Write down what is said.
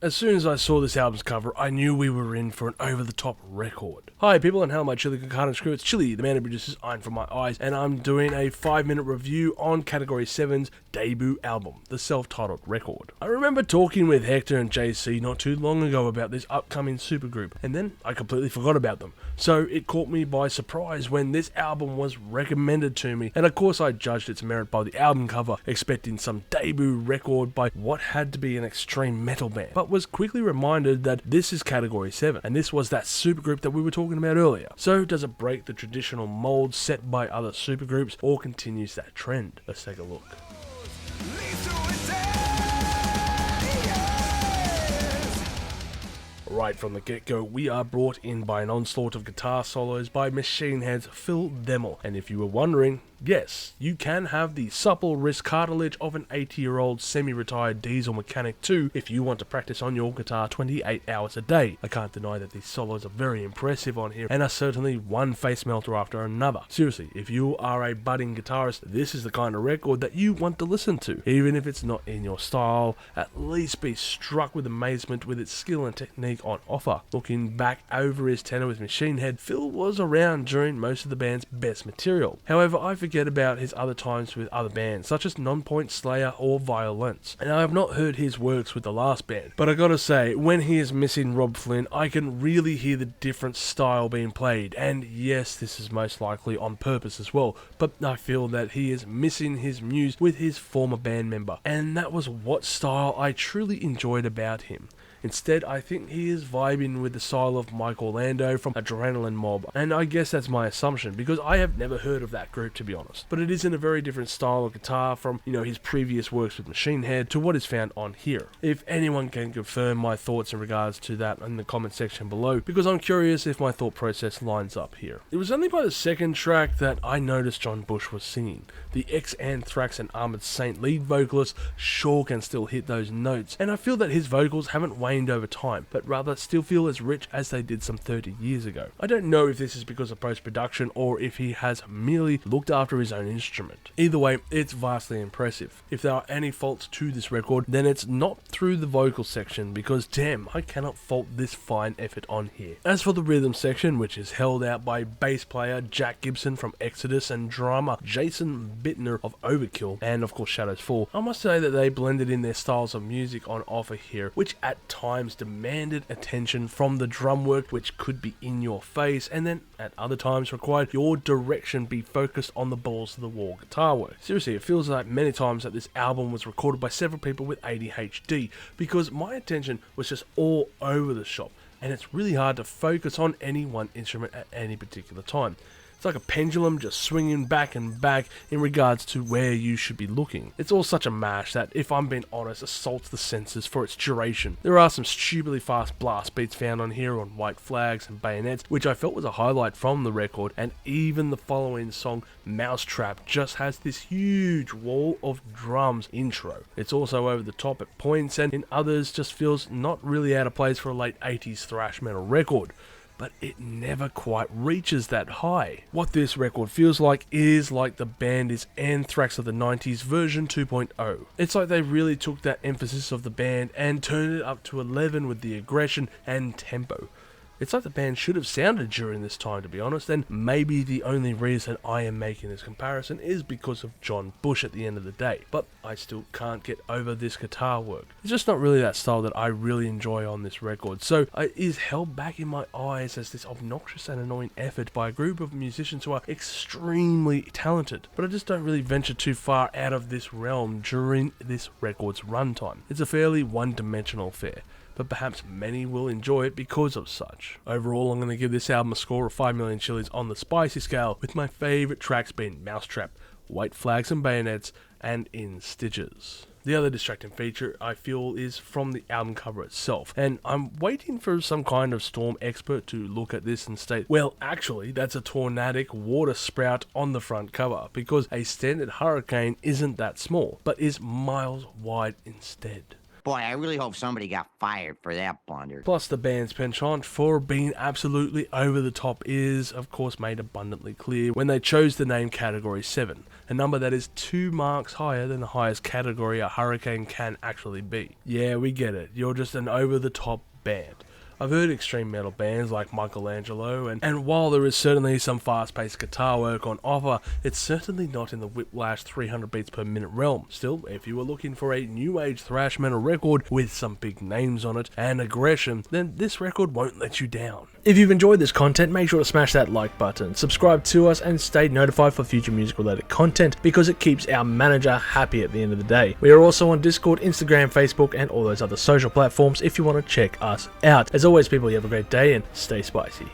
As soon as I saw this album's cover, I knew we were in for an over-the-top record. Hi people, and how my Chili con Carne crew, it's Chili, the man who produces Iron from My Eyes, and I'm doing a 5-minute review on Category 7's debut album, the self-titled record. I remember talking with Hector and JC not too long ago about this upcoming supergroup, and then I completely forgot about them. So it caught me by surprise when this album was recommended to me, and of course I judged its merit by the album cover, expecting some debut record by what had to be an extreme metal band, but was quickly reminded that this is Category 7, and this was that supergroup that we were talking about earlier. So does it break the traditional mold set by other supergroups, or continues that trend? Let's take a look. Right from the get-go, we are brought in by an onslaught of guitar solos by Machine Head's Phil Demmel, and if you were wondering, yes, you can have the supple wrist cartilage of an 80-year-old semi-retired diesel mechanic too if you want to practice on your guitar 28 hours a day. I can't deny that these solos are very impressive on here and are certainly one face melter after another. Seriously, if you are a budding guitarist, this is the kind of record that you want to listen to. Even if it's not in your style, at least be struck with amazement with its skill and technique on offer. Looking back over his tenure with Machine Head, Phil was around during most of the band's best material. However, I forget about his other times with other bands, such as Nonpoint Slayer or Violence. And I have not heard his works with the last band, but I gotta say, when he is missing Rob Flynn, I can really hear the different style being played, and yes, this is most likely on purpose as well, but I feel that he is missing his muse with his former band member, and that was what style I truly enjoyed about him. Instead, I think he is vibing with the style of Mike Orlando from Adrenaline Mob, and I guess that's my assumption, because I have never heard of that group to be honest. But it is in a very different style of guitar from, his previous works with Machine Head to what is found on here. If anyone can confirm my thoughts in regards to that in the comment section below, because I'm curious if my thought process lines up here. It was only by the second track that I noticed John Bush was singing. The ex-Anthrax and Armored Saint lead vocalist sure can still hit those notes, and I feel that his vocals haven't waned over time, but rather still feel as rich as they did some 30 years ago. I don't know if this is because of post-production or if he has merely looked after his own instrument. Either way, it's vastly impressive. If there are any faults to this record, then it's not through the vocal section, because damn, I cannot fault this fine effort on here. As for the rhythm section, which is held out by bass player Jack Gibson from Exodus and drummer Jason Bittner of Overkill, and of course Shadows Fall, I must say that they blended in their styles of music on offer here, which at times demanded attention from the drum work, which could be in your face, and then at other times required your direction be focused on the balls to the wall guitar work. Seriously, it feels like many times that this album was recorded by several people with ADHD, because my attention was just all over the shop, and it's really hard to focus on any one instrument at any particular time. It's like a pendulum just swinging back and back in regards to where you should be looking. It's all such a mash that, if I'm being honest, assaults the senses for its duration. There are some stupidly fast blast beats found on here on White Flags and Bayonets, which I felt was a highlight from the record, and even the following song, Mousetrap, just has this huge wall of drums intro. It's also over the top at points, and in others just feels not really out of place for a late 80s thrash metal record. But it never quite reaches that high. What this record feels like is like the band is Anthrax of the 90s version 2.0. It's like they really took that emphasis of the band and turned it up to 11 with the aggression and tempo. It's like the band should have sounded during this time, to be honest, and maybe the only reason I am making this comparison is because of John Bush at the end of the day, but I still can't get over this guitar work. It's just not really that style that I really enjoy on this record, so it is held back in my eyes as this obnoxious and annoying effort by a group of musicians who are extremely talented, but I just don't really venture too far out of this realm during this record's runtime. It's a fairly one-dimensional affair, but perhaps many will enjoy it because of such. Overall, I'm going to give this album a score of 5 million chilies on the spicy scale, with my favourite tracks being Mousetrap, White Flags and Bayonets, and In Stitches. The other distracting feature I feel is from the album cover itself, and I'm waiting for some kind of storm expert to look at this and state, well, actually, that's a tornadic water sprout on the front cover, because a standard hurricane isn't that small, but is miles wide instead. Boy, I really hope somebody got fired for that blunder. Plus, the band's penchant for being absolutely over the top is, of course, made abundantly clear when they chose the name Category 7, a number that is 2 marks higher than the highest category a hurricane can actually be. Yeah, we get it, you're just an over the top band. I've heard extreme metal bands like Michelangelo, and while there is certainly some fast-paced guitar work on offer, it's certainly not in the whiplash 300 beats per minute realm. Still, if you were looking for a new age thrash metal record with some big names on it and aggression, then this record won't let you down. If you've enjoyed this content, make sure to smash that like button, subscribe to us, and stay notified for future music-related content because it keeps our manager happy at the end of the day. We are also on Discord, Instagram, Facebook, and all those other social platforms if you want to check us out. As always, people, you have a great day and stay spicy.